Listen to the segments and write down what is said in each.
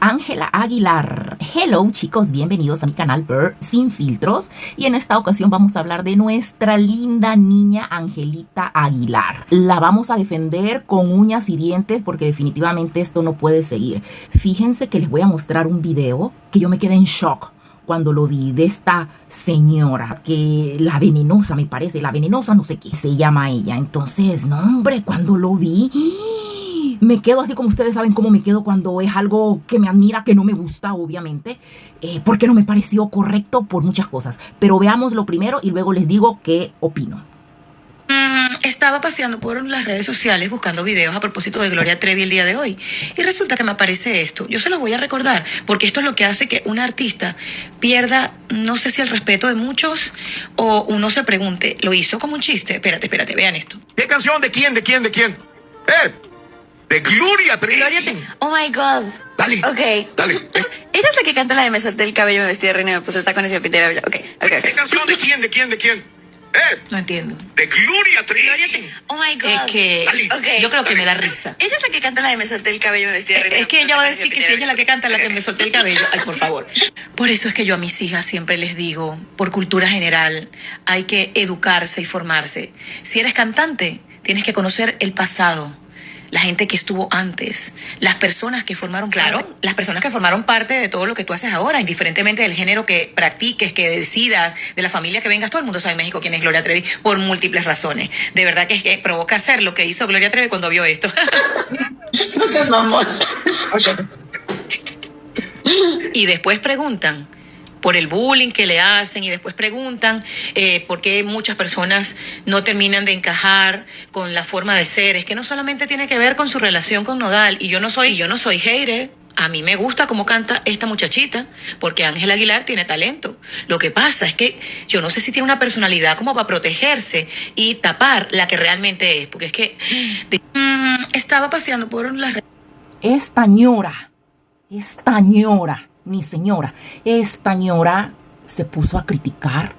Ángela Aguilar. Hello chicos, bienvenidos a mi canal Ver Sin Filtros. Y en esta ocasión vamos a hablar de nuestra linda niña Angelita Aguilar. La vamos a defender con uñas y dientes porque definitivamente esto no puede seguir. Fíjense que les voy a mostrar un video que yo me quedé en shock cuando lo vi, de esta señora, que la venenosa me parece, la venenosa no sé qué se llama ella. Entonces, no hombre, cuando lo vi, me quedo así como ustedes saben cómo me quedo cuando es algo que me admira, que no me gusta, obviamente, porque no me pareció correcto por muchas cosas. Pero veámoslo primero y luego les digo qué opino. Estaba paseando por las redes sociales buscando videos a propósito de Gloria Trevi el día de hoy. Y resulta que me aparece esto. Yo se los voy a recordar, porque esto es lo que hace que una artista pierda, no sé si el respeto de muchos, o uno se pregunte, ¿lo hizo como un chiste? Espérate, vean esto. ¿Qué canción? ¿De quién? De Gloria Trevi. Gloria Trevi. Oh my God. Dale. Ok. Dale. Ella es la que canta la de me solté el cabello, me vestí de reina y me puse tacones y me pinté la cabello. Ok. ¿Qué canción? ¿De quién? No entiendo. De Gloria Trevi. Oh my God. Es que Ok. yo creo que me da risa. Ella es la que canta la de me solté el cabello, me vestí de reina. Es que ella va a decir que si ella es la que canta, la que me solté el cabello. Ay, por favor. Por eso es que yo a mis hijas siempre les digo, por cultura general, hay que educarse y formarse. Si eres cantante, tienes que conocer el pasado, la gente que estuvo antes, las personas que formaron las personas que formaron parte de todo lo que tú haces ahora, indiferentemente del género que practiques, que decidas, de la familia que vengas. Todo el mundo sabe en México quién es Gloria Trevi por múltiples razones. De verdad que es que provoca hacer lo que hizo Gloria Trevi cuando vio esto. No seas mamón. Y después preguntan por el bullying que le hacen, y después preguntan por qué muchas personas no terminan de encajar con la forma de ser. Es que no solamente tiene que ver con su relación con Nodal, y yo no soy hater. A mí me gusta cómo canta esta muchachita, porque Ángela Aguilar tiene talento. Lo que pasa es que yo no sé si tiene una personalidad como para protegerse y tapar la que realmente es, porque es que estaba paseando por las redes. Esta ñora, mi señora, esta ñora se puso a criticar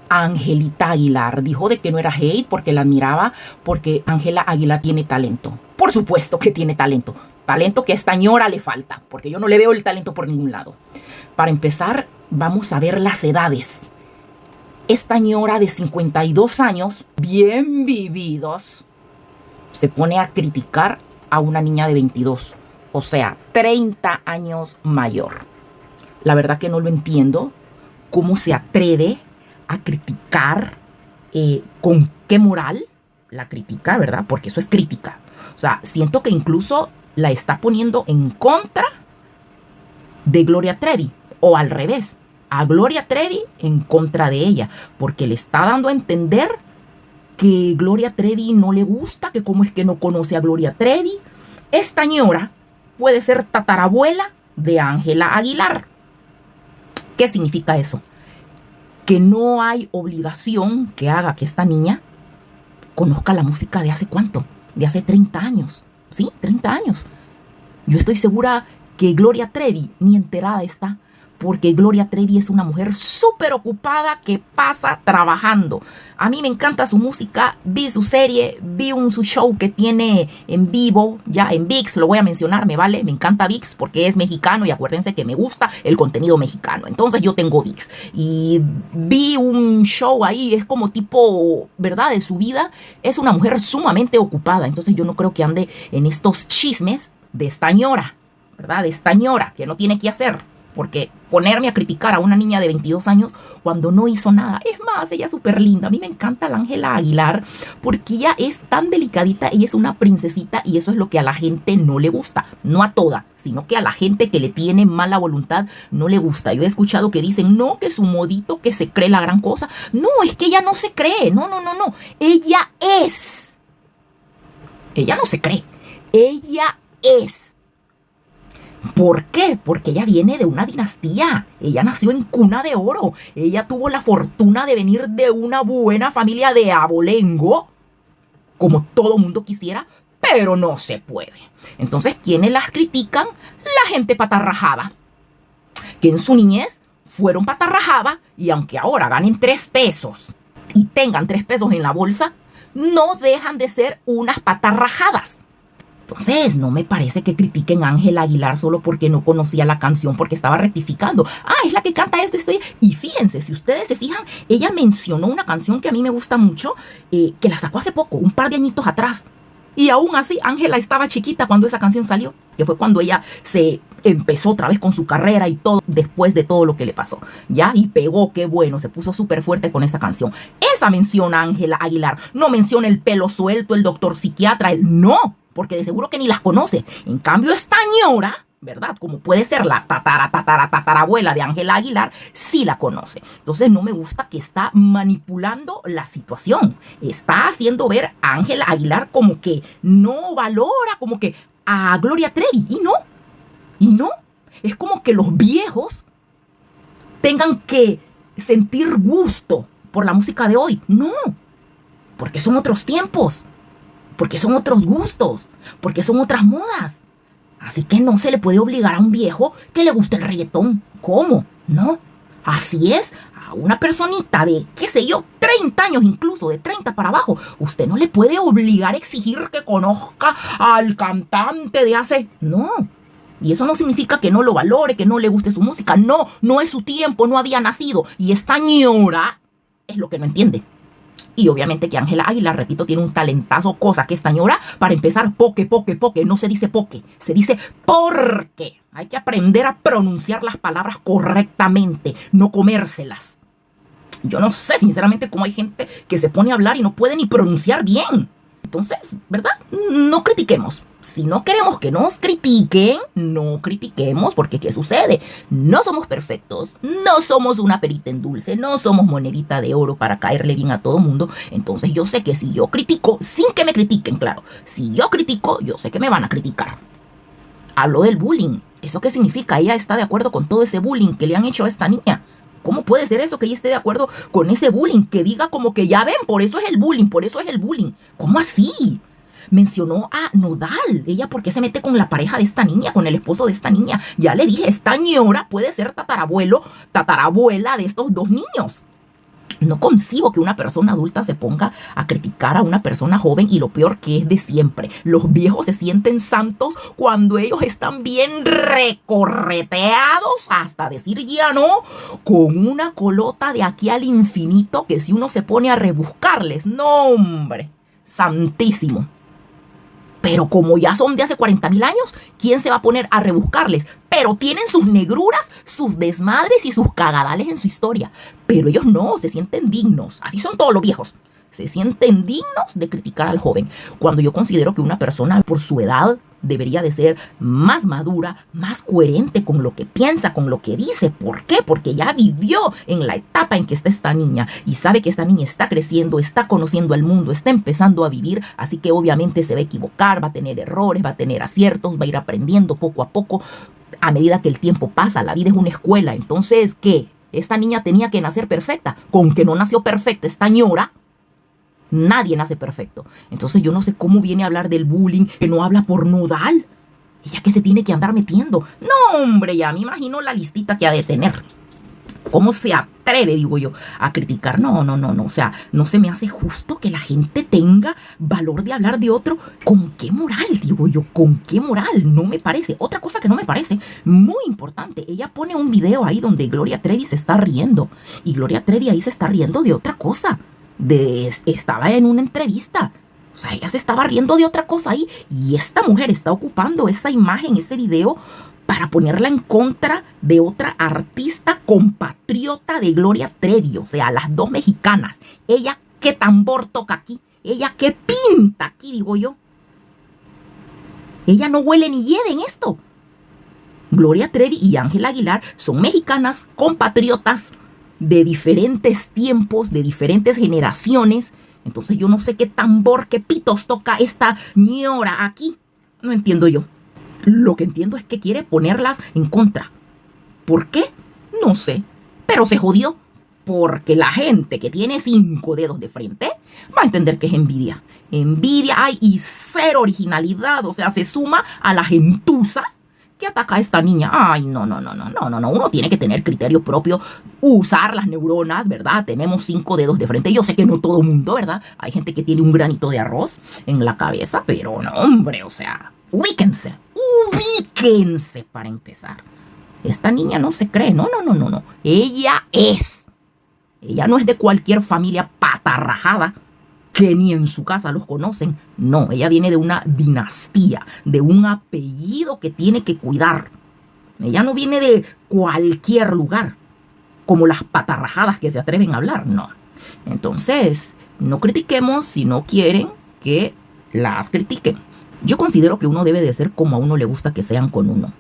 a Angelita Aguilar. Dijo de que no era hate porque la admiraba, porque Ángela Aguilar tiene talento. Por supuesto que tiene talento. Talento que a esta ñora le falta, porque yo no le veo el talento por ningún lado. Para empezar, vamos a ver las edades. Esta ñora de 52 años, bien vividos, se pone a criticar a una niña de 22. O sea, 30 años mayor. La verdad que no lo entiendo. ¿Cómo se atreve a criticar? ¿Con qué moral la critica, verdad? Porque eso es crítica. O sea, siento que incluso la está poniendo en contra de Gloria Trevi. O al revés, a Gloria Trevi en contra de ella. Porque le está dando a entender que Gloria Trevi no le gusta, que cómo es que no conoce a Gloria Trevi. Esta señora puede ser tatarabuela de Ángela Aguilar. ¿Qué significa eso? Que no hay obligación que haga que esta niña conozca la música de hace ¿cuánto? De hace 30 años. ¿Sí? 30 años. Yo estoy segura que Gloria Trevi ni enterada está, porque Gloria Trevi es una mujer súper ocupada que pasa trabajando. A mí me encanta su música, vi su serie, vi su show que tiene en vivo, ya en VIX, lo voy a mencionar, me vale, me encanta VIX porque es mexicano y acuérdense que me gusta el contenido mexicano. Entonces yo tengo VIX y vi un show ahí, es como tipo, ¿verdad? De su vida. Es una mujer sumamente ocupada, entonces yo no creo que ande en estos chismes de esta ñora, ¿verdad? De esta ñora que no tiene que hacer. Porque ponerme a criticar a una niña de 22 años cuando no hizo nada. Es más, ella es súper linda. A mí me encanta la Ángela Aguilar porque ella es tan delicadita. Ella es una princesita y eso es lo que a la gente no le gusta. No a toda, sino que a la gente que le tiene mala voluntad no le gusta. Yo he escuchado que dicen, no, que su modito, que se cree la gran cosa. No, es que ella no se cree. No. Ella es. Ella no se cree. Ella es. ¿Por qué? Porque ella viene de una dinastía. Ella nació en cuna de oro. Ella tuvo la fortuna de venir de una buena familia de abolengo, como todo mundo quisiera, pero no se puede. Entonces, ¿quiénes las critican? La gente patarrajada, que en su niñez fueron patarrajada y aunque ahora ganen 3 pesos y tengan 3 pesos en la bolsa, no dejan de ser unas patarrajadas. Entonces, no me parece que critiquen a Ángela Aguilar solo porque no conocía la canción, porque estaba rectificando. Ah, es la que canta esto. Y fíjense, si ustedes se fijan, ella mencionó una canción que a mí me gusta mucho, que la sacó hace poco, un par de añitos atrás. Y aún así, Ángela estaba chiquita cuando esa canción salió, que fue cuando ella se empezó otra vez con su carrera y todo, después de todo lo que le pasó, ¿ya? Y pegó, qué bueno, se puso súper fuerte con esa canción. Esa menciona a Ángela Aguilar, no menciona el pelo suelto, el doctor psiquiatra, no, porque de seguro que ni las conoce. En cambio, esta ñora, ¿verdad? Como puede ser la tatarabuela de Ángela Aguilar, sí la conoce. Entonces no me gusta que está manipulando la situación. Está haciendo ver a Ángela Aguilar como que no valora, como que a Gloria Trevi. Y no. Es como que los viejos tengan que sentir gusto por la música de hoy. No, porque son otros tiempos, porque son otros gustos, porque son otras modas. Así que no se le puede obligar a un viejo que le guste el reggaetón. ¿Cómo? No. Así es, a una personita de, qué sé yo, 30 años incluso, de 30 para abajo, usted no le puede obligar a exigir que conozca al cantante de hace... No. Y eso no significa que no lo valore, que no le guste su música. No, no es su tiempo, no había nacido. Y esta ñora es lo que no entiende. Y obviamente que Ángela Aguilar, repito, tiene un talentazo, cosa que esta ñora, para empezar, poque, no se dice poque, se dice porque. Hay que aprender a pronunciar las palabras correctamente, no comérselas. Yo no sé, sinceramente, cómo hay gente que se pone a hablar y no puede ni pronunciar bien. Entonces, ¿verdad? No critiquemos. Si no queremos que nos critiquen, no critiquemos, porque ¿qué sucede? No somos perfectos, no somos una perita en dulce, no somos monedita de oro para caerle bien a todo mundo. Entonces yo sé que si yo critico, sin que me critiquen, claro, si yo critico, yo sé que me van a criticar. Hablo del bullying. ¿Eso qué significa? Ella está de acuerdo con todo ese bullying que le han hecho a esta niña. ¿Cómo puede ser eso que ella esté de acuerdo con ese bullying? Que diga como que ya ven, por eso es el bullying, por eso es el bullying. ¿Cómo así? Mencionó a Nodal. Ella, ¿por qué se mete con la pareja de esta niña, con el esposo de esta niña? Ya le dije, esta ñora puede ser tatarabuela de estos dos niños. No concibo que una persona adulta se ponga a criticar a una persona joven, y lo peor que es de siempre. Los viejos se sienten santos cuando ellos están bien recorreteados hasta decir ya no, con una colota de aquí al infinito que si uno se pone a rebuscarles, no hombre, santísimo. Pero como ya son de hace 40,000 años, ¿quién se va a poner a rebuscarles? Pero tienen sus negruras, sus desmadres y sus cagadales en su historia. Pero ellos no, se sienten dignos. Así son todos los viejos. Se sienten dignos de criticar al joven. Cuando yo considero que una persona por su edad debería de ser más madura, más coherente con lo que piensa, con lo que dice. ¿Por qué? Porque ya vivió en la etapa en que está esta niña y sabe que esta niña está creciendo, está conociendo el mundo, está empezando a vivir, así que obviamente se va a equivocar, va a tener errores, va a tener aciertos, va a ir aprendiendo poco a poco a medida que el tiempo pasa. La vida es una escuela. Entonces, ¿qué? Esta niña tenía que nacer perfecta. Con que no nació perfecta esta ñora, nadie nace perfecto. Entonces yo no sé cómo viene a hablar del bullying, que no habla por Nodal. Ella que se tiene que andar metiendo. No, hombre, ya me imagino la listita que ha de tener. ¿Cómo se atreve, digo yo, a criticar? No. O sea, no se me hace justo que la gente tenga valor de hablar de otro. ¿Con qué moral, digo yo? ¿Con qué moral? No me parece. Otra cosa que no me parece, muy importante, ella pone un video ahí donde Gloria Trevi se está riendo. Y Gloria Trevi ahí se está riendo de otra cosa. Estaba en una entrevista. O sea, ella se estaba riendo de otra cosa ahí. Y esta mujer está ocupando esa imagen, ese video, para ponerla en contra de otra artista compatriota de Gloria Trevi. O sea, las dos mexicanas. Ella, ¿qué tambor toca aquí? Ella, ¿qué pinta aquí, digo yo? Ella no huele ni hiede en esto. Gloria Trevi y Ángela Aguilar son mexicanas compatriotas de diferentes tiempos, de diferentes generaciones. Entonces yo no sé qué tambor, qué pitos toca esta ñora aquí. No entiendo yo. Lo que entiendo es que quiere ponerlas en contra. ¿Por qué? No sé. Pero se jodió. Porque la gente que tiene 5 dedos de frente va a entender que es envidia. Envidia hay y cero originalidad. O sea, se suma a la gentuza que ataca a esta niña. Ay, no. Uno tiene que tener criterio propio, usar las neuronas, ¿verdad? Tenemos 5 dedos de frente. Yo sé que no todo mundo, ¿verdad? Hay gente que tiene un granito de arroz en la cabeza, pero no, hombre, o sea, Ubíquense, ubíquense para empezar. Esta niña no se cree, no. Ella no es de cualquier familia patarrajada que ni en su casa los conocen. No, ella viene de una dinastía, de un apellido que tiene que cuidar. Ella no viene de cualquier lugar, como las patarrajadas que se atreven a hablar, no. Entonces, no critiquemos si no quieren que las critiquen. Yo considero que uno debe de ser como a uno le gusta que sean con uno.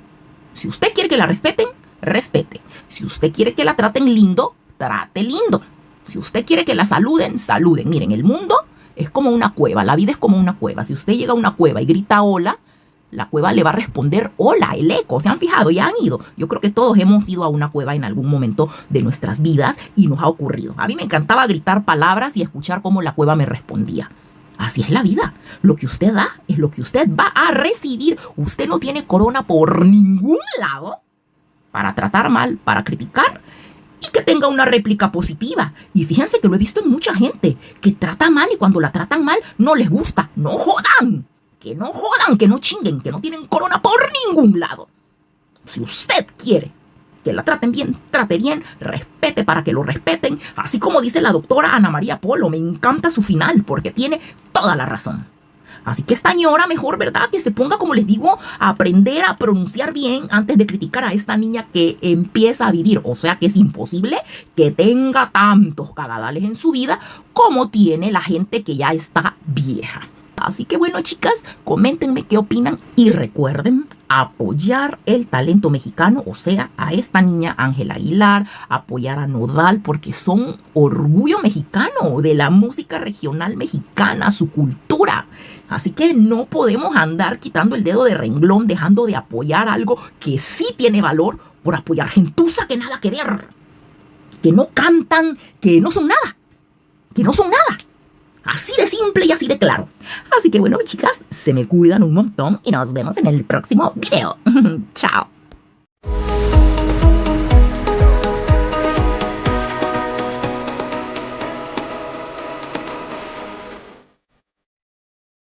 Si usted quiere que la respeten, respete. Si usted quiere que la traten lindo, trate lindo. Si usted quiere que la saluden, saluden. Miren, el mundo es como una cueva, la vida es como una cueva. Si usted llega a una cueva y grita hola, la cueva le va a responder hola, el eco. ¿Se han fijado? Ya han ido. Yo creo que todos hemos ido a una cueva en algún momento de nuestras vidas y nos ha ocurrido. A mí me encantaba gritar palabras y escuchar cómo la cueva me respondía. Así es la vida. Lo que usted da es lo que usted va a recibir. Usted no tiene corona por ningún lado para tratar mal, para criticar y que tenga una réplica positiva. Y fíjense que lo he visto en mucha gente que trata mal y cuando la tratan mal no les gusta. ¡No jodan! Que no jodan, que no chinguen, que no tienen corona por ningún lado. Si usted quiere que la traten bien, trate bien, respete para que lo respeten. Así como dice la doctora Ana María Polo, me encanta su final porque tiene toda la razón. Así que esta señora mejor, ¿verdad? Que se ponga, como les digo, a aprender a pronunciar bien antes de criticar a esta niña que empieza a vivir. O sea que es imposible que tenga tantos cagadales en su vida como tiene la gente que ya está vieja. Así que bueno, chicas, coméntenme qué opinan y recuerden apoyar el talento mexicano, o sea, a esta niña Ángela Aguilar, apoyar a Nodal porque son orgullo mexicano de la música regional mexicana, su cultura. Así que no podemos andar quitando el dedo de renglón, dejando de apoyar algo que sí tiene valor por apoyar gentuza que nada que ver, que no cantan, que no son nada, que no son nada. Así de simple y así de claro. Así que bueno, chicas, se me cuidan un montón y nos vemos en el próximo video. Chao.